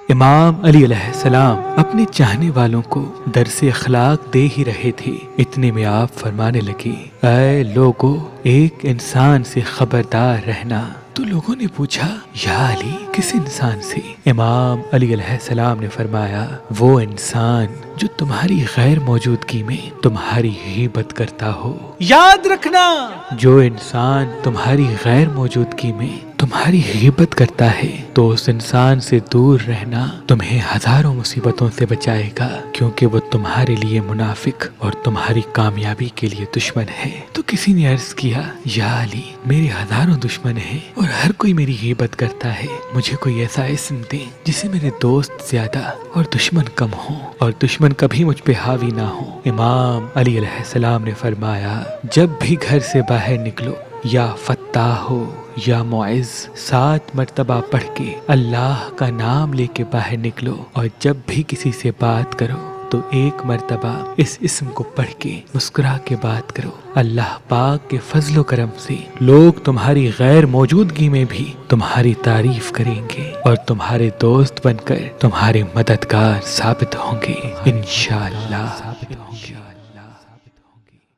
امام علی علیہ السلام اپنے چاہنے والوں کو درس اخلاق دے ہی رہے تھے، اتنے میں آپ فرمانے لگے، اے لوگو، ایک انسان سے خبردار رہنا۔ تو لوگوں نے پوچھا، یا علی، کس انسان سے؟ امام علی علیہ السلام نے فرمایا، وہ انسان جو تمہاری غیر موجودگی میں تمہاری غیبت کرتا ہو۔ یاد رکھنا، جو انسان تمہاری غیر موجودگی میں تمہاری غیبت کرتا ہے تو اس انسان سے دور رہنا تمہیں ہزاروں مصیبتوں سے بچائے گا، کیونکہ وہ تمہارے لیے منافق اور تمہاری کامیابی کے لیے دشمن ہے۔ تو کسی نے عرض کیا، یا علی، میرے ہزاروں دشمن ہیں اور ہر کوئی میری غیبت کرتا ہے، مجھے کوئی ایسا اسم دیں جسے میرے دوست زیادہ اور دشمن کم ہوں اور دشمن کبھی مجھ پہ حاوی نہ ہو۔ امام علی علیہ السلام نے فرمایا، جب بھی گھر سے باہر نکلو، یا فتاح ہو یا معز، 7 مرتبہ پڑھ کے اللہ کا نام لے کے باہر نکلو، اور جب بھی کسی سے بات کرو تو 1 مرتبہ اس اسم کو پڑھ کے مسکرا کے بات کرو۔ اللہ پاک کے فضل و کرم سے لوگ تمہاری غیر موجودگی میں بھی تمہاری تعریف کریں گے اور تمہارے دوست بن کر تمہارے مددگار ثابت ہوں گے انشاءاللہ۔